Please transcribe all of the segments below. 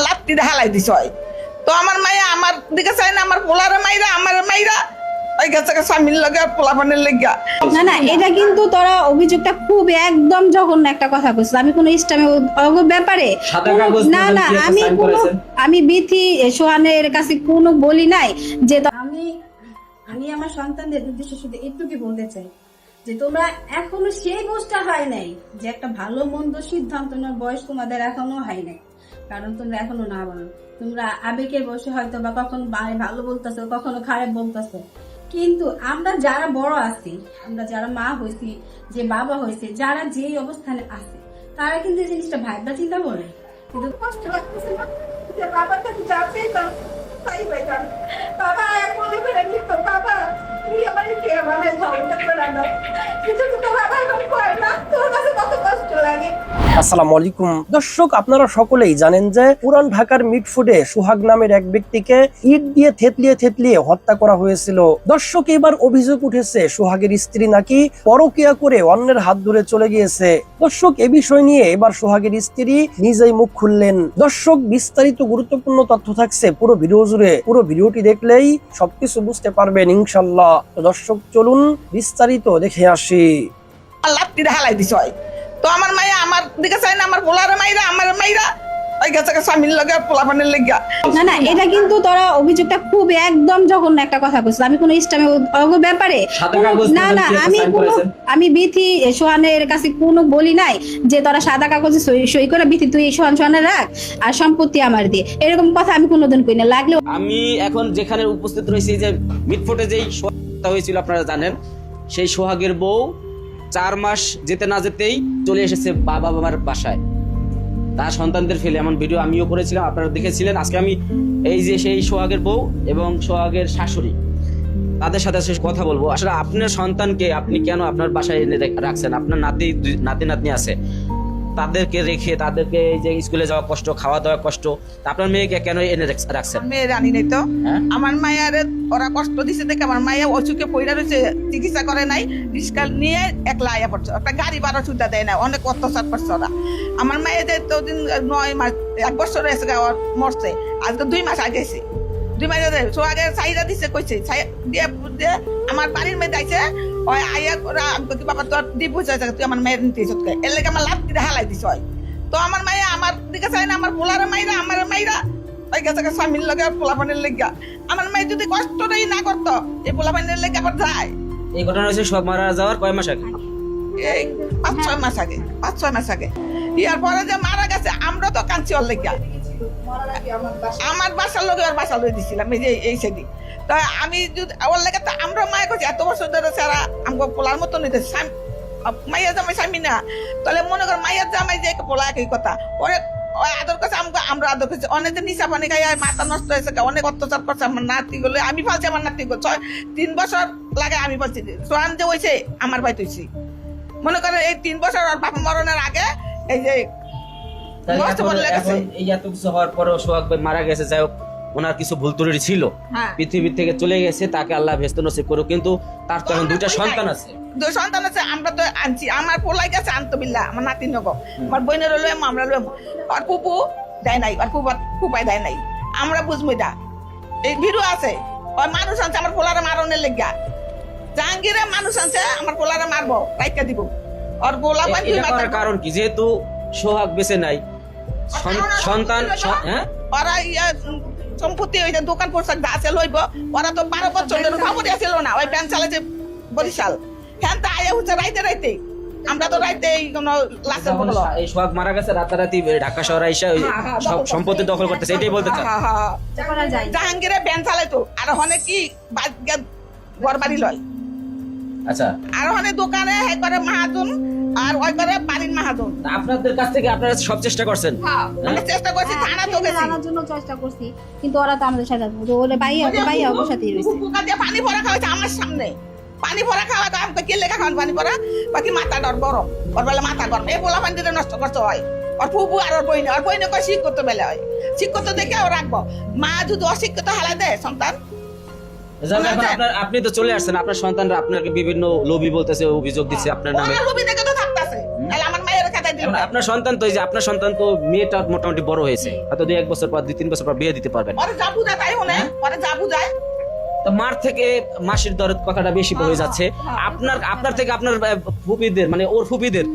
লাত্তি হালাই দিছ তো আমার মাইয়া আমার দিকে চাই না, আমার পোলারে মাইরা আমার মাইরা ওই গেছে স্বামীর লগে পোলাপানের লেগা। না না, এটা কিন্তু তোরা অভিযোগটা খুব একদম জঘন্য একটা কথা কইছিস। আমি কোনো ইসলামে ব্যাপারে না না, আমি বিথি সোহানের কাছে কোনো বলি নাই যে আমি আমার সন্তানদের উদ্দেশ্যে শুধু একটুকি বলতে চাই যে তোমরা এখনো সেই বয়সটা হয় নাই যে একটা ভালো মন্দ সিদ্ধান্ত নেওয়ার বয়স তোমাদের এখনো হয় নাই, কারণ তোমরা এখনো না বলো। তোমরা আবেগের বসে হয়তো বা কখনো ভালো বলতেছো, কখনো খারাপ বলতেছো, কিন্তু আমরা যারা বড় আছি, আমরা যারা মা হয়েছি, যে বাবা হয়েছে, যারা যে অবস্থানে আছে, তারা কিন্তু এই জিনিসটা ভাবনা চিন্তা করে। কিন্তু কষ্ট লাগতেছে না যে বাবার কাছে যা পেতাম তাই পেতাম। বাবা মনে করে নিত, বাবা তুই আমার কে মানে ঝগড়া করে না, কিন্তু তো বাবা এখন করে না, তোর কাছে কত কষ্ট লাগে। আসসালামু আলাইকুম দর্শক, আপনারা সকলেই জানেন যে পুরান ঢাকার মিটফুডে সোহাগ নামের এক ব্যক্তিকে ইট দিয়ে থেতলিয়ে হত্যা করা হয়েছিল। দর্শক, এবার অভিযোগ উঠেছে সোহাগের স্ত্রী নাকি পরকীয়া করে অন্যের হাত ধরে চলে গিয়েছে। দর্শক, এ বিষয় নিয়ে এবার সোহাগের স্ত্রী নিজেই মুখ খুললেন। দর্শক, বিস্তারিত গুরুত্বপূর্ণ তথ্য থাকছে পুরো ভিডিও জুড়ে। পুরো ভিডিওটি দেখলেই সবকিছু বুঝতে পারবেন ইনশাল্লাহ। তো দর্শক, চলুন বিস্তারিত দেখে আসি। লাত্তি হালাই দিছ তো আমার মাইয়া আমার দিকে চাই না, আমার পোলারে মাইরা আমার মাইরা ওই গেছে স্বামীর লগে পোলাপানের লেগা। না না, এটা কিন্তু তোরা অভিযোগটা খুব একদম জঘন্য একটা কথা কইছিস। আমি কোনো ইসলামে ব্যাপারে না না, আমি বিথি সোহানের কাছে কোনো বলি নাই যে তোরা সাদা কাগজে সই করে বিথি তুই সোহানে রাখ আর সম্পত্তি আমার দিয়ে, এরকম কথা আমি কোনোদিন কই না। লাগলেও আমি এখন যেখানে উপস্থিত রয়েছি যে মিটফুটে যেই সোহাগ হয়েছিল আপনারা জানেন, সেই সোহাগের বউ 4 মাস যেতে না যেতেই চলে এসেছে বাবা মার বাসায় তার সন্তানদের ফেলে। এমন ভিডিও আমিও করেছিলাম, আপনারা দেখেছিলেন। আজকে আমি এই যে সেই সোহাগের বউ এবং সোহাগের শাশুড়ি তাদের সাথে কথা বলবো। আসলে আপনার সন্তানকে আপনি কেন আপনার বাসায় এনে রাখছেন? আপনার নাতি নাতনি আছে, তাদেরকে রেখে তাদেরকে এই যে স্কুলে যাওয়া কষ্ট, খাওয়া দাওয়া কষ্ট, আপনার মেয়েকে কেন এনে রাখছেন? মেয়ে রানি নাই তো আমার মায়ের ওরা কষ্ট দিছে দেখে আমার মায়ের অসুখে পইরা রয়েছে, চিকিৎসা করে নাই, রিস্কা নিয়ে একলা আয়া পড়ছে, একটা গাড়ি ভাড়া সুবিধা দেয় না, অনেক অত্যাচার করছে ওরা। আমার মায়ের যে তো দিন 9 মাস 1 বছর হয়েছে মরছে, আজকে 2 মাস আগেছে, 2 মাস আগে সোহাগের চাহিদা দিছে কইছে দিয়ে আমার বাড়ির মেয়ে যাইছে ওই আইয়া ওরা কি বাবা তোর দিব তুই আমার মায়ের নিতে এসে এর লেগে আমার লাত্তি হালাই দিছ তো আমার মায়ে আমার দিকে চাই না, আমার পোলারে মাইরা আমার মাইরা ওই গেছে স্বামীর লগে পোলাপানের লেগা। আমার মায়ের যদি কষ্টটাই না করতো এই পোলাপানের লেগে আবার যায়। এই ঘটনা হয়েছে সব মারা যাওয়ার কয় মাস আগে? এই 5-6 মাস আগে, 5-6 মাস আগে। ইয়ার পরে যে মারা গেছে আমরা তো কাঁদছি ওর লেগা। আমার বাসার লোক আর বাসা লই দিছিলাম এই যে এই সেদিন। তো আমি যদি ওর লেগে তো আমরা মায়ের কাছে এত বছর ধরে সারা আমাকে পোলার মতো নিতে মাইয়া জামাই স্বামী না, তাহলে মনে কর মাইয়ার জামাই যে পোলা একই কথা। ওরে আদর কাছে আমরা আদর করছি, অনেক নিশা পানি খাই মাথা নষ্ট হয়েছে, অনেক অত্যাচার করছে আমার নাতি গুলো। আমি ফালছি আমার নাতি 3 বছর লাগে আমি ফালছি। সোহান যে হয়েছে আমার ভাই তুইছি, মনে করে এই 3 বছর ওর বাবা মরণের আগে এই যে এই এত কিছু হওয়ার পরেও সোহাগ ভাই মারা গেছে, যাই হোক ওনার কিছু ভুল ত্রুটি ছিল, পৃথিবী থেকে চলে গেছে, তাকে আল্লাহ ভেস্ত নসিব করুক। কিন্তু তার তো এখন 2টা সন্তান আছে। 2 সন্তান আছে, আমরা তো আনছি, আমার পোলাই গেছে আনতো বিল্লা, আমার নাতি নব, আমার বোনের লইম আমরা লইম, আর ফুপু দেয় নাই, আর ফুপাই দেয় নাই, আমরা বুঝবো এটা। এই ভিডিও আছে, ওর মানুষ আনছে আমার পোলারে মারনের লেগা, জাহাঙ্গীরে মানুষ আনছে আমার পোলারে মারবো, রাইকা দিব। আর পোলা কারণ কি? যেহেতু সোহাগ বেঁচে নাই, সন্তান ওরা সম্পত্তি ওই যে দোকান পোশাক আছে লইব, ওরা তো 12 বছরের খবরই আসছিল না, ওই ব্যাংক চালাচ্ছে বরিশাল, হ্যাঁ তা আয়া হচ্ছে রাইতে আমরা তো রাইতে লাশের বদল। এই সোহাগ মারা গেছে রাতারাতি ঢাকা শহরে এসে সব সম্পত্তি দখল করতেছে, এটাই বলতে চাই। জাহাঙ্গীরে ব্যাংক চালাইতো, আর ওখানে কি ঘর বাড়ি লয়, আচ্ছা, আর ওখানে দোকানে একবারে মাহাজন আর ওই করে বাড়ির মাহাজন। আপনাদের কাছ থেকে আপনারা সব চেষ্টা করছেন? আমি চেষ্টা করছি, থানা তো গেছি, জানার জন্য চেষ্টা করছি, কিন্তু ওরা তো আমাদের সাথে ওরে ভাইয়া ওর সাথেই রইছে। পানি ভরা খাওয়াইছে আমার সামনে, পানি ভরা খাওয়া আমাকে কে লেখা খাওয়ান পানি ভরা, বাকি মাথা ডর গরম, ওর বেলা মাথা গরম, এই পোলা পানি দিয়ে নষ্ট করতে হয়। ওর ফুপু আর ওর বইনে কয় শিক্ষিত বেলা হয়, শিক্ষিত দেখে ও রাখবো। মা যদি অশিক্ষিত হালাই দেয় সন্তান। আপনি তো চলে আসছেন, আপনার সন্তানরা আপনাকে বিভিন্ন লোভী বলতেছে, অভিযোগ দিচ্ছে আপনার নামে। লোভী দেখে তো থাকতেছে, তাহলে আমার মায়ের খাতায় এখন আপনার সন্তান তো, এই যে আপনার সন্তান তো, মেয়েটা মোটামুটি বড় হয়েছে, হয়তো 2-1 বছর পর 2-3 বছর পর বিয়ে দিতে পারবেন। পরে যা বুঝায় তাই হলে পরে যা বুঝায় তো মার থেকে মাসির দরের কথাটা বেশি হয়ে যাচ্ছে। আপনার থেকে আপনার ফুপিদের, মানে ওর ফুপিদের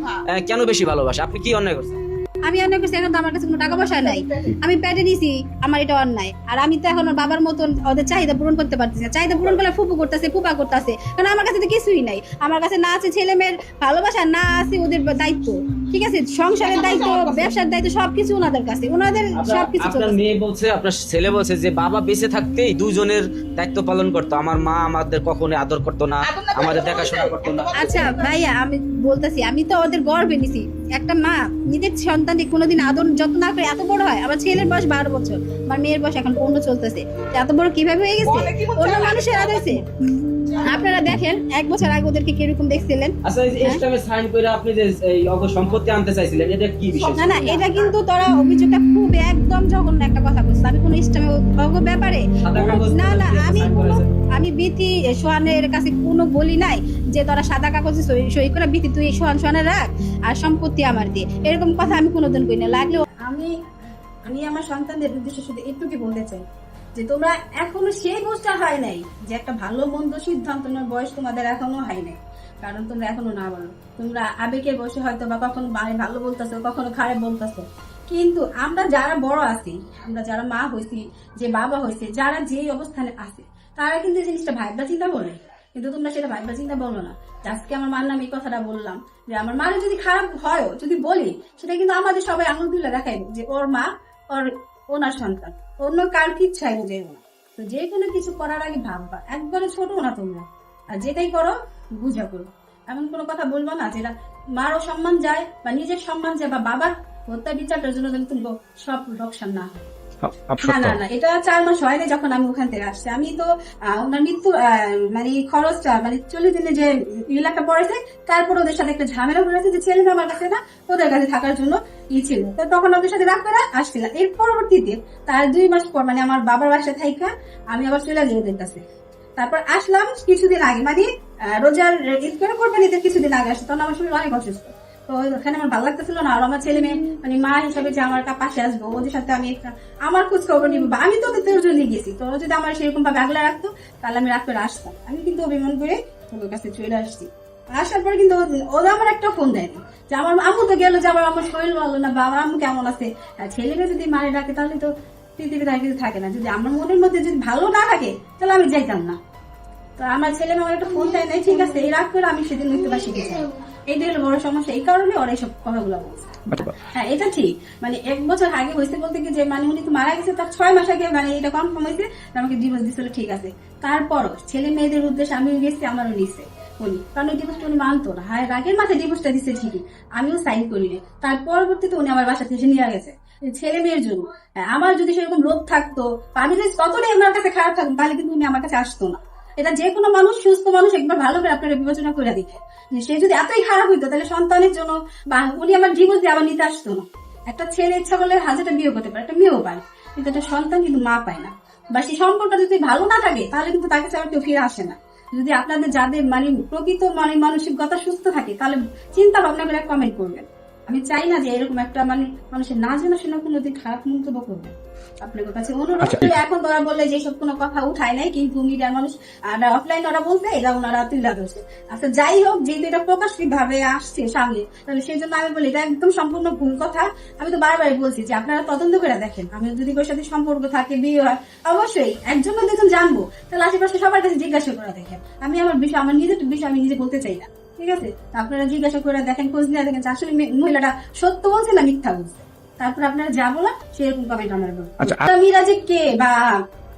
কেন বেশি ভালোবাসে? আপনি কি অন্যায় করছেন? আমি অন্যায় করছি, এখন তো আমার কাছে কোনো টাকা পয়সা নাই, আমি পেটে নিছি, আমার এটা অন্যায়। আর আমি তো এখন ওর বাবার মতন ওদের চাহিদা পূরণ করতে পারতেছি না। চাহিদা পূরণ করলে ফুপু করতেছে, ফুপা করতেছে, কারণ আমার কাছে তো কিছুই নাই। আমার কাছে না আছে ছেলে মেয়ের ভালোবাসা, না আছে ওদের দায়িত্ব, ঠিক আছে, সংসারের দায়িত্ব, ব্যবসার দায়িত্ব, সবকিছু ওনাদের কাছে, ওনাদের সবকিছু। আপনার মেয়ে বলছে, আপনার ছেলে বলছে যে বাবা বেঁচে থাকতেই দুজনের দায়িত্ব পালন করতো, আমার মা আমাদের কখনো আদর করতো না, আমাদের দেখাশোনা করতো না। আচ্ছা ভাইয়া, আমি বলতেছি, আমি তো ওদের গর্বে নিছি। একটা মা নিজের সন্তানকে কোনোদিন আদর যত্ন না করে এত বড় হয়। আমার ছেলের বয়স 12 বছর, আমার মেয়ের বয়স এখন 15 চলতেছে। এত বড় কিভাবে হয়ে গেছে অন্য মানুষের আদেশে? আপনারা দেখেন 1 বছর আগে ওদেরকে কিরকম দেখছিলেন। আচ্ছা, এই যে এস্টামে সাইন করে আপনি যে এই সম্পত্তি আনতে চাইছিলেন, এটা কি বিষয়? না না, এটা কিন্তু তোরা অভিযোগটা খুব একদম জঘন্য একটা কথা বলছিস। আমি কোনো ইস্টামে ব্যাপারে না না, আমি বিথি সোহানের কাছে কোনো বলি নাই যে তোরা সাদা কাগজে সই করে বিথি তুই সোহানের রাখ আর সম্পত্তি আমার দিয়ে, এরকম কথা আমি কোনোদিন কই না। লাগলেও আমি আমার সন্তানদের উদ্দেশ্যে শুধু একটুকি বলতে চাই যে তোমরা এখনো সেই বয়সটা হয় নাই যে একটা ভালো মন্দ সিদ্ধান্ত নেওয়ার বয়স তোমাদের এখনো হয় নাই, কারণ তোমরা এখনো না বলো। তোমরা আবেগের বয়সে হয়তো বা কখনো ভালো বলতেছো, কখনো খারাপ বলতেছো, কিন্তু আমরা যারা বড় আছি, আমরা যারা মা হয়েছি, যে বাবা হয়েছে, যারা যেই অবস্থানে আছে, তারা কিন্তু এই জিনিসটা ভাবনা চিন্তা বলে। কিন্তু তোমরা সেটা ভাবনা চিন্তা বলো না। আজকে আমার মার নামে এই কথাটা বললাম যে আমার মার যদি খারাপ হয়, যদি বলি, সেটা কিন্তু আমাদের সবাই আঙুল তুলে দেখাইবে যে ওর মা ওনার সন্তান, অন্য কার কিচ্ছাই বুঝে না। তো যে কোনো কিছু করার আগে ভাববা, একবারে ছোট না তোমরা, আর যেটাই করো বুঝা করো। এমন কোনো কথা বলবো না যেটা মারও সম্মান যায় বা নিজের সম্মান যায় বা বাবার হত্যা বিচারটার জন্য যেন তুমি সব লোকসান না হয়। না না, এটা 4 মাস হয়নি যখন আমি ওখান থেকে আসছি। আমি তো ওনার মৃত্যু মানে খরচটা মানে 40 দিনে যে ইলাকা পড়েছে, তারপর ওদের সাথে একটা ঝামেলা পড়েছে যে ছেলে আমার কাছে না, ওদের কাছে থাকার জন্য ছিল। তো তখন ওদের সাথে রাগ করে আসছিলাম। এর পরবর্তীতে তার 2 মাস পর মানে আমার বাবার বাসায় থাইকা আমি আবার চলে যাই ওদের কাছে। তারপর আসলাম কিছুদিন আগে, মানে রোজার ঈদ করে কোরবানিতে কিছুদিন আগে আসছে। তখন আমার শরীর অনেক অসুস্থ, তো ওখানে আমার ভালো লাগতেছিল না। আর আমার ছেলে মেয়ে মানে মা হিসাবে যে আমার পাশে আসবো, ওদের সাথে আমি আমার খোঁজ খবর নিবো, আমি তো ওদের জন্য গেছি। তো যদি আমার সেরকম ভাবে আগলে রাখতো তাহলে আমি রাগ করে আসতাম। আমি কিন্তু অভিমান করে ওদের কাছে চলে আসছি। আসার পর কিন্তু ওরা আমার একটা ফোন দেয়নি যে আমার আম্মু তো গেল, যে আমার শরীর ভালো না বা আমার আম্মু কেমন আছে। ছেলেকে যদি মারে ডাকে তাহলে তো পৃথিবীতে আর কিছু থাকে না। যদি আমার মনের মধ্যে যদি ভালো না থাকে তাহলে আমি যাইতাম না। তো আমার ছেলে আমার একটা ফোন দেয় নাই, ঠিক আছে, এই রাগ করে আমি সেদিন মৃত্যুটা শিখেছি। এইটাই হলো বড় সমস্যা, এই কারণে ওরা এইসব কথাগুলো বলছে। হ্যাঁ, এটা ঠিক, মানে 1 বছর আগে হয়েছে বলতে কি যে মানে উনি তো মারা গেছে, তার 6 মাস আগে মানে এটা কনফার্ম হয়েছে, আমাকে ডিভোর্স দিছিল, ঠিক আছে। তারপরও ছেলে মেয়েদের উদ্দেশ্যে আমি গেছি, আমারও নিচ্ছে উনি, কারণ ওই ডিভোর্সটা উনি মানতো না। হ্যাঁ, রাগের মাথায় ডিভোর্সটা দিচ্ছে ঠিকই, আমিও সাইন করিনি। তার পরবর্তীতে উনি আমার বাসা থেকে নিয়ে গেছে ছেলে মেয়ের জন্য। আমার যদি সেরকম লোভ থাকতো, আমি যদি ততটাই আমার কাছে খারাপ থাকতো, তাহলে কিন্তু উনি আমার কাছে আসতো না। এটা যে কোনো মানুষ, সুস্থ মানুষ একবার ভালো করে আপনারা বিবেচনা করে দেখে যে সে যদি এতই খারাপ হইতো তাহলে সন্তানের জন্য বা উনি আমার ডিভোর্স দিয়ে আবার নিতে আসতো না। একটা ছেলে ইচ্ছা করলে 1000টা বিয়ে করতে পারে, একটা মেয়েও পায়, কিন্তু একটা সন্তান কিন্তু মা পায় না। বা সেই সম্পর্কটা যদি ভালো না থাকে তাহলে কিন্তু তাকে ছাড়া কেউ ফিরে আসে না। যদি আপনাদের যাদের মানে প্রকৃত মানে মানসিকতা সুস্থ থাকে তাহলে চিন্তা ভাবনা করে কমেন্ট করবেন। আমি চাই না যে এরকম একটা মানে মানুষের না জানা শোনা কোনোদিন খারাপ মন্তব্য করবে। আপনার কাছে অনুরোধ, এখন তোরা বললে যে সব কোনো কথা উঠায় নাই, কিন্তু মিডিয়ার মানুষ অফলাইন ওরা বলছে, এটা ওনারা তুলে ধরছে। আচ্ছা যাই হোক, যেহেতু এটা প্রকাশিক ভাবে আসছে সামনে, তাহলে সেই জন্য আমি বলি এটা একদম সম্পূর্ণ ভুল কথা। আমি তো বারবার বলছি যে আপনারা তদন্ত করে দেখেন, আমি যদি ওর সাথে সম্পর্ক থাকে, বিয়ে হয়, অবশ্যই একজন না দুজন জানবো, তাহলে আশেপাশে সবার কাছে জিজ্ঞাসা করে দেখেন। আমি আমার বিষয়, আমার নিজের বিষয় আমি নিজে বলতে চাই না, ঠিক আছে। আপনারা জিজ্ঞাসা করে দেখেন, খোঁজ নিয়ে দেখেন আসলে মহিলাটা সত্য বলছে না মিথ্যা বলছে, তারপর আপনারা যা বলা সেরকম কমেন্ট আমার বলুন। মিরাজে কে বা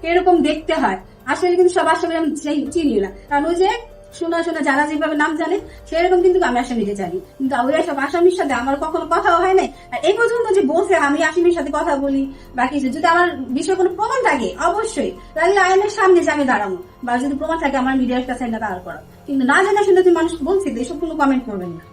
কিরকম দেখতে হয় আসলে কিন্তু সব আসামি আমি চিনি না, কারণ ওই যে শোনা যারা যেভাবে নাম জানে সেরকম কিন্তু আমি আসামিকে জানি, কিন্তু ওই সব আসামির সাথে আমার কখনো কথাও হয় নাই। আর এই পর্যন্ত যে বলছে আমি আসামির সাথে কথা বলি বা কিছু, যদি আমার বিষয়ে কোনো প্রমাণ থাকে অবশ্যই তাহলে আইনের সামনে যে আমি দাঁড়াবো, বা যদি প্রমাণ থাকে আমার মিডিয়ার কাছে দাঁড় করা, কিন্তু না জানা শুনে তুমি মানুষ বলছি এসব কোনো কমেন্ট করবেন না।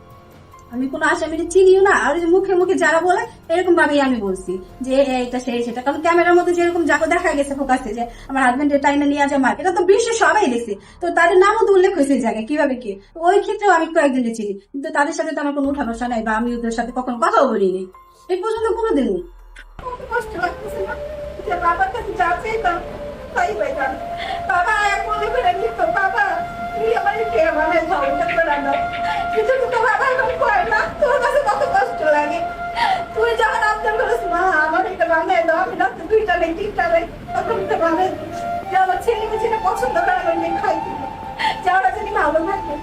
আমি কোনো আসামির চিনিও না, আর যে মুখে মুখে যারা বলে এরকম ভাবেই আমি বলছি যে এইটা সেই সেটা, কারণ ক্যামেরার মধ্যে যেরকম যাকে দেখা গেছে ফোকাসে যে আমার হাজবেন্ডের টাইমে নিয়ে যাওয়া, এটা তো বিশ্বের সবাই দেখছে, তো তাদের নামও তো উল্লেখ হয়েছে এই জায়গায় কিভাবে কি, ওই ক্ষেত্রেও আমি কয়েকজনের চিনি, কিন্তু তাদের সাথে তো আমার কোনো উঠা বসা নাই, বা আমি ওদের সাথে কখনো কথাও বলিনি এই পর্যন্ত কোনোদিনই। কষ্ট লাগতেছে না যে বাবার কাছে যাচ্ছে তো তাই বেকার বাবা এক মনে করে নিত বাবা তুই আমার কে মানে ঝগড়া করে না কিন্তু তো বাবা এখন করে না, তোর কাছে কত কষ্ট লাগে, তুই যখন আবদার করিস মা আমার এটা বানায় দাও, আমি রাত্রে 2টা নেই 3টা নেই তখন তো বানায় যে আমার ছেলে মেয়েটা পছন্দ করে আমি খাই যে ওরা যদি ভালো থাকে।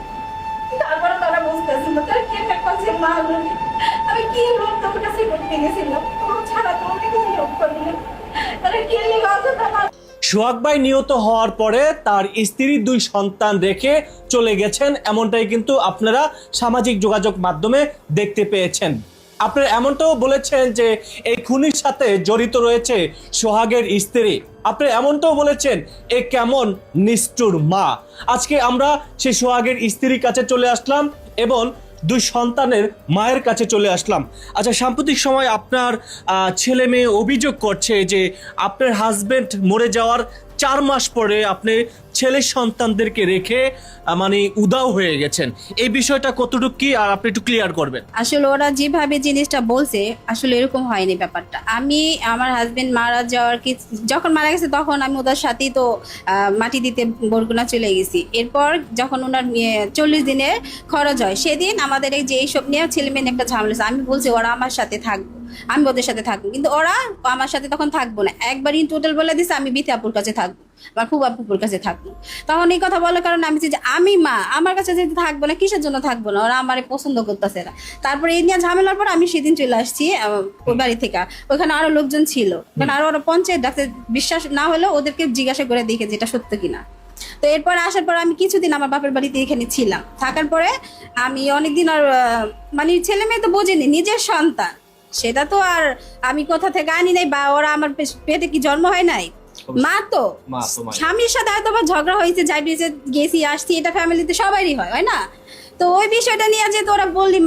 তারপরে তারা বুঝতেছিল তার কি একটা কাছে মা বলি আমি কি লোক তোর কাছে করতে গেছিলাম, তোর ছাড়া তো অনেক কিছু লোক করলি তারা কি লিখে অযথা মা। সোহাগ ভাই নিহত হওয়ার পরে তার স্ত্রী 2 সন্তান রেখে চলে গেছেন, এমনটাই কিন্তু আপনারা সামাজিক যোগাযোগ মাধ্যমে দেখতে পেয়েছেন। আপনারা এমনটাও বলেছেন যে এই খুনির সাথে জড়িত রয়েছে সোহাগের স্ত্রী, আপনি এমনটাও বলেছেন এ কেমন নিষ্ঠুর মা। আজকে আমরা সেই সোহাগের স্ত্রীর কাছে চলে আসলাম এবং 2 সন্তানের মায়ের কাছে চলে আসলাম। আচ্ছা, সাম্প্রতিক সময় আপনার ছেলে মেয়ে অভিযোগ করছে যে আপনার হাজবেন্ড মরে যাওয়ার 4 মাস পরে আপনি ছেলে সন্তানদেরকে রেখে মানে উদাও হয়ে গেছেন, এই বিষয়টা কতটুকু কি আর আপনি একটু ক্লিয়ার করবেন? আসলে ওরা যেভাবে জিনিসটা বলছে আসলে এরকম হয়নি ব্যাপারটা। আমি আমার হাজবেন্ড মারা যাওয়ার যখন মারা গেছে তখন আমি ওদের সাথেই তো মাটি দিতে বরগুনা চলে গেছি। এরপর যখন ওনার 40 দিনের খরচ হয় সেদিন আমাদের এই যে এইসব নিয়ে ছেলে মেয়ে একটা ঝামেলা আছে। আমি বলছি ওরা আমার সাথে থাকবো, আমি ওদের সাথে থাকবো, কিন্তু ওরা আমার সাথে তখন থাকবো না, একবার ইন টোটাল বলে দিচ্ছে আমি বিথি আপুর কাছে থাকবো বা খুব আপুর কাছে থাকবো। তখন এই কথা বলার কারণে আমি যে আমি মা আমার কাছে যেতে থাকবো না, কিসের জন্য থাকবো না, ওরা আমার পছন্দ করতেছে না। তারপরে এই নিয়ে ঝামেলার পর আমি সেদিন চলে আসছি ওই বাড়ি থেকে, ওখানে আরো লোকজন ছিল, কারণ আরো ওরা পঞ্চায়েত ডাকতে, বিশ্বাস না হলেও ওদেরকে জিজ্ঞাসা করে দেখে যেটা সত্য কিনা। তো এরপর আসার পর আমি কিছুদিন আমার বাপের বাড়িতে এখানে ছিলাম, থাকার পরে আমি অনেকদিন আর মানে ছেলে মেয়ে তো বোঝেনি, নিজের সন্তান সেটা তো আর আমি কোথা থেকে আনি নাই, বা ওরা আমার পেটে কি জন্ম হয় নাই, মা তো স্বামীর সাথে হয়তো বা ঝগড়া হয়েছে, যাই গেছি আসছি, এটা ফ্যামিলিতে সবারই হয় না। তো ওই বিষয়টা নিয়ে যে তোরা বললি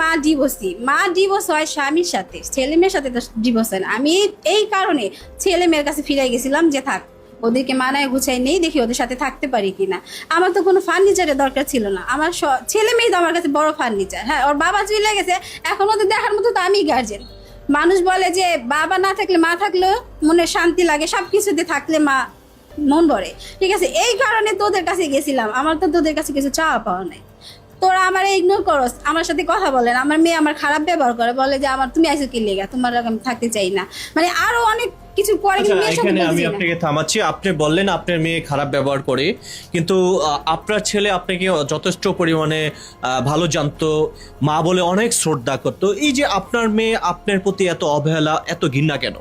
মা ডিভোর্স হয় স্বামীর সাথে, ছেলে মেয়ের সাথে তো ডিভোর্স হয় না। আমি এই কারণে ছেলে মেয়ের কাছে ফিরে গেছিলাম যে থাক, ওদেরকে মানায় গুছাই নেই, দেখি ওদের সাথে থাকতে পারি কিনা। আমার তো কোনো ফার্নিচারের দরকার ছিল না, আমার ছেলে মেয়ে তো আমার কাছে বড় ফার্নিচার। হ্যাঁ, ওর বাবা চলে গেছে, এখন ওদের দেখার মতো তো আমি গার্জেন। মানুষ বলে যে বাবা না থাকলে মা থাকলেও মনে শান্তি লাগে, সবকিছুতে থাকলে মা মন ভরে, ঠিক আছে, এই কারণে তোদের কাছে গেছিলাম। আমার তো তোদের কাছে কিছু চাওয়া পাওয়া নাই, তোরা আমার ইগনোর করস, আমার সাথে কথা বলেন, আমার মেয়ে আমার খারাপ ব্যবহার করে, বলে যে আমার তুমি আইসো কি লেগা, তোমার আমি থাকতে চাই না, মানে আরো অনেক কিছু পরে। এখানে আমি আপনাকে থামাচ্ছি, আপনি বললেন আপনার মেয়ে খারাপ ব্যবহার করে, কিন্তু আপনার ছেলে আপনাকে যথেষ্ট পরিমাণে ভালো জানতো, মা বলে অনেক শ্রদ্ধা করতো, এই যে আপনার মেয়ে আপনার প্রতি এত অবহেলা এত ঘৃণা কেন?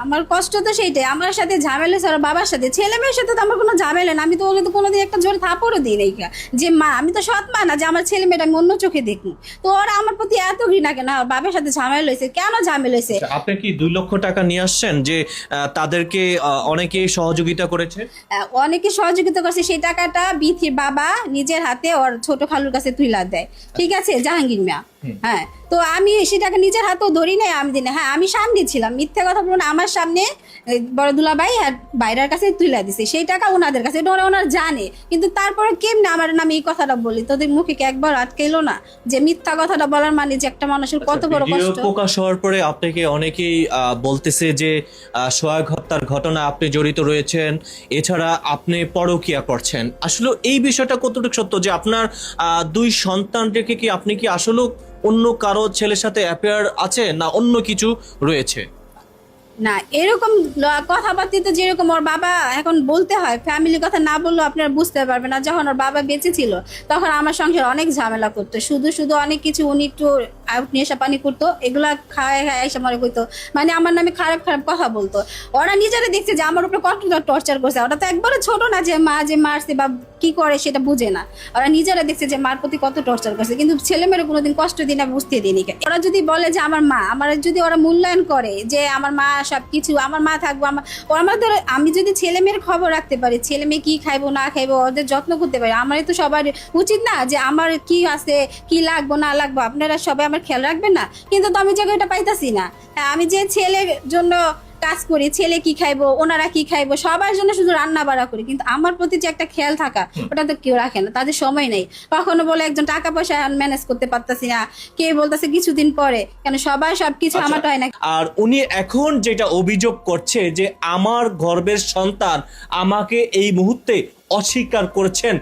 আমার কষ্ট তো সেইটাই, আমার সাথে ঝামেলা ছাড়া বাবার সাথে, ছেলে মেয়ের সাথে তো আমার কোনো ঝামেলা না। আমি তো ওকে তো কোনোদিন একটা জোরে থাপড়ও দিই নাই যে মা, আমি তো সৎ মা না যে আমার ছেলে মেয়েটা আমি অন্য চোখে দেখবো। তো ওরা আমার প্রতি এত ঘৃণা কেন, বাবার সাথে ঝামেলা হয়েছে, কেন ঝামেলা হয়েছে? আপনি কি 2 লক্ষ টাকা নিয়ে আসছেন যে তাদেরকে অনেকেই সহযোগিতা করেছে? অনেকে সহযোগিতা করছে, সেই টাকাটা বিথির বাবা নিজের হাতে ওর ছোট খালুর কাছে তুইলা দেয়, ঠিক আছে, জাহাঙ্গীর মিয়া। হ্যাঁ, তো আমি সেটাকে নিজের হাতেও ধরি নাই, আমি দিনে, হ্যাঁ আমি সামনে ছিলাম, মিথ্যা কথা বলবো না, আমার সামনে বড় দুলাভাই আর বাইরের কাছে তুলে দিছে সেই টাকা ওনাদের কাছে, এটা ওনারা জানে। কিন্তু তারপরে কেমনে আমার নামে এই কথাটা বলি, তোদের মুখে কি একবার আটকাইলো না যে মিথ্যা কথাটা বলার মানে যে একটা মানুষের কত বড় কষ্ট। প্রকাশ হওয়ার পরে আপনাকে অনেকেই বলতেছে যে সোহাগ হত্যার ঘটনা আপনি জড়িত রয়েছেন, এছাড়া আপনি পরকীয়া করছেন। আসলে এই বিষয়টা কতটুকু সত্য যে আপনার 2 সন্তান রেখে কি আপনি কি আসলে অন্য কারো ছেলের সাথে অ্যাফেয়ার আছে না অন্য কিছু রয়েছে? না, এরকম কথাবার্তা তো যেরকম ওর বাবা এখন বলতে হয়, ফ্যামিলির কথা না বললেও আপনারা বুঝতে পারবেন না। যখন ওর বাবা বেঁচে ছিল তখন আমার সংসার অনেক ঝামেলা করতো, শুধু অনেক কিছু উনি একটু নেশা পানি করতো, এগুলা খায় এসে মনে করতো, মানে আমার নামে খারাপ কথা বলতো। ওরা নিজেরা দেখছে যে আমার উপরে কতটা টর্চার করছে, ওরা তো একবারও ছোট না যে মা যে মারছে বা কি করে সেটা বুঝে না, ওরা নিজেরা দেখছে যে মার প্রতি কত টর্চার করছে, কিন্তু ছেলেমেয়েরা কোনোদিন কষ্ট দিই না, বুঝতে দিইনি। ওরা যদি বলে যে আমার মা, আমার যদি ওরা মূল্যায়ন করে যে আমার মা সবকিছু, আমার মা থাকবো, আমাদের আমি যদি ছেলে মেয়ের খবর রাখতে পারি, ছেলে মেয়ে কি খাইবো না খাইবো ওদের যত্ন করতে পারি, আমারই তো সবার উচিত না যে আমার কি আছে কি লাগবো না লাগবো, আপনারা সবাই আমার আমার খেয়াল রাখবেন না? কিন্তু তো আমি জায়গাটা পাইতাছি না। হ্যাঁ, আমি যে ছেলের জন্য কাজ করি, ছেলে কি খাইবো, ওনারা কি খাইবো, সবার জন্য শুধু রান্না বাড়া করি, কিন্তু আমার প্রতি যে একটা খেয়াল থাকা ওটা তো কেউ রাখে না। তাদের সময় নেই। কখনো বলে একজন টাকা পয়সা ম্যানেজ করতে পারতাছি না, কে বলতেছে কিছুদিন পরে, কেন সবাই সবকিছু আমারটা হয় না। আর উনি এখন যেটা অভিযোগ করছে যে আমার গর্ভের সন্তান আমাকে এই মুহূর্তে অস্বীকার করেছেন।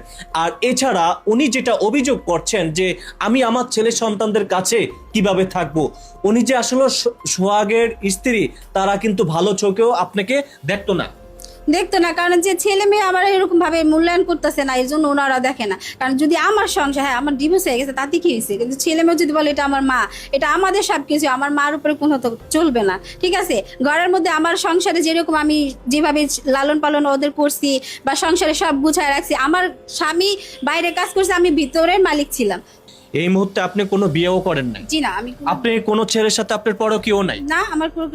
আর এছাড়া উনি যেটা অভিযোগ করছেন যে আমি আমার ছেলে সন্তানদের কাছে কিভাবে থাকবো, উনি যে আসলে সোহাগের স্ত্রী তারা কিন্তু ভালো চোখেও আপনাকে দেখতো না। কারণ যে ছেলে মেয়ে আমার এরকম ভাবে মূল্যায়ন করতেছে না, এর জন্য ওনারা দেখে না। কারণ যদি আমার সংসার, হ্যাঁ আমার ডিভোর্স হয়ে গেছে, তাতে কি হয়েছে, কিন্তু ছেলে মেয়ে যদি বলে এটা আমার মা, এটা আমাদের সবকিছু, আমার মার উপরে কোনো তো চলবে না। ঠিক আছে, ঘরের মধ্যে আমার সংসারে যেরকম আমি যেভাবে লালন পালন ওদের করছি বা সংসারে সব গুছায় রাখছি, আমার স্বামী বাইরে কাজ করছে, আমি ভিতরের মালিক ছিলাম। এই মুহূর্তে আপনি কোনো বিয়েও করেন নাই? জি না, আমি আপনি কোনো ছেলের সাথে আপনার পরকীয় নাই? না, আমার কোনো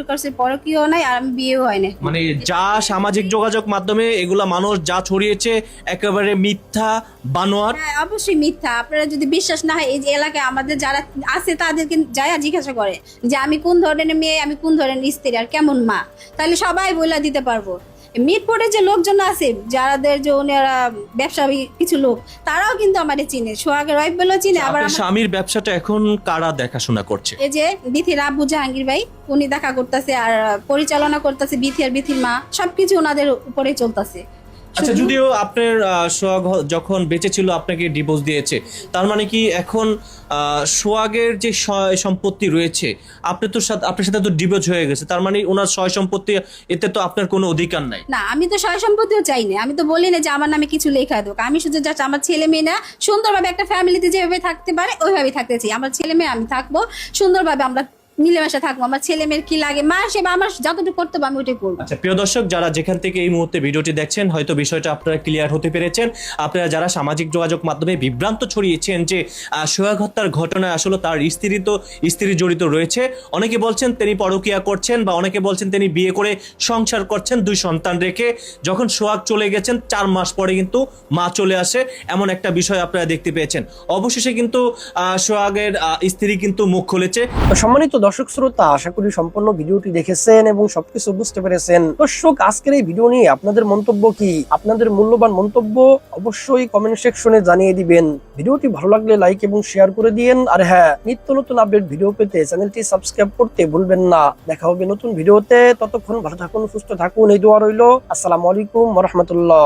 পরকীয় নাই, আর আমি বিয়েও হয় না। মানে যা সামাজিক যোগাযোগ মাধ্যমে এগুলা মানুষ যা ছড়িয়েছে একেবারে মিথ্যা বানোয়ার। হ্যাঁ, অবশ্যই মিথ্যা। আপনারা যদি বিশ্বাস না হয়, এই যে এলাকায় আমাদের যারা আছে তাদেরকে যাই জিজ্ঞাসা করে যে আমি কোন ধরনের মেয়ে, আমি কোন ধরনের স্ত্রী, আর কেমন মা, তাহলে সবাই বলে দিতে পারবো। মিটফোর্ডে যে লোকজন আছে, যাদের যে ওনারা ব্যবসায়ী কিছু লোক, তারাও কিন্তু আমাদের চিনে, সোহাগের ওয়াইফ বলেও চিনে। আবার আপনার স্বামীর ব্যবসাটা এখন কারা দেখাশোনা করছে? এই যে বিথির আব্বু জাহাঙ্গীর ভাই, উনি দেখা করতেছে, আর পরিচালনা করতেছে বিথি আর বিথির মা, সবকিছু ওনাদের উপরেই চলতেছে। আচ্ছা, যদিও আপনার সোহাগ যখন বেঁচে ছিল আপনাকে ডিভোর্স দিয়েছে, তার মানে কি এখন সোহাগের যে সম্পত্তি রয়েছে আপনি তো আপনার সাথে তো ডিভোর্স হয়ে গেছে, তার মানে ওনার সয় সম্পত্তি এতে তো আপনার কোনো অধিকার নাই? না, আমি তো সয় সম্পত্তিও চাই না, আমি তো বলি না যে আমার নামে কিছু লেখা দেবো। আমি শুধু জাস্ট আমার ছেলে মেয়ে না সুন্দরভাবে একটা ফ্যামিলিতে যেভাবে থাকতে পারে ওইভাবেই থাকতে চাই। আমার ছেলে মেয়ে আমি থাকবো সুন্দরভাবে, আমরা মিলেমিশে থাকবো। আমার ছেলে মেয়ের কি লাগে, মা সেবা আমার যতটুকু করতে হবে আমি ওইটাই করবো। আচ্ছা, প্রিয় দর্শক, যারা যেখান থেকে এই মুহূর্তে ভিডিওটি দেখছেন, হয়তো বিষয়টা আপনারা ক্লিয়ার হতে পেরেছেন। আপনারা যারা সামাজিক যোগাযোগ মাধ্যমে বিভ্রান্ত ছড়িয়েছেন যে সোহাগ হত্যার ঘটনায় আসলে তার স্ত্রী জড়িত রয়েছে, অনেকে বলছেন তিনি পরকীয়া করছেন, বা অনেকে বলছেন তিনি বিয়ে করে সংসার করছেন 2 সন্তান রেখে। যখন সোহাগ চলে গেছেন 4 মাস পরে কিন্তু মা চলে আসে, এমন একটা বিষয় আপনারা দেখতে পেয়েছেন। অবশেষে কিন্তু সোহাগের স্ত্রী কিন্তু মুখ খুলেছে। সম্মানিত দর্শক শ্রোতা, আশা করি সম্পূর্ণ ভিডিওটি দেখেছেন এবং সবকিছু বুঝতে পেরেছেন। দর্শক, আজকের এই ভিডিও নিয়ে আপনাদের মন্তব্য কি? আপনাদের মূল্যবান মন্তব্য অবশ্যই কমেন্ট সেকশনে জানিয়ে দিবেন। ভিডিওটি ভালো লাগলে লাইক এবং শেয়ার করে দিয়েন। আর হ্যাঁ, নিত্য নতুন আপডেট ভিডিও পেতে চ্যানেলটি সাবস্ক্রাইব করতে ভুলবেন না। দেখা হবে নতুন ভিডিওতে, ততক্ষণ ভালো থাকুন, সুস্থ থাকুন, এই দোয়া রইল। আসসালামু আলাইকুম ওয়া রাহমাতুল্লাহ।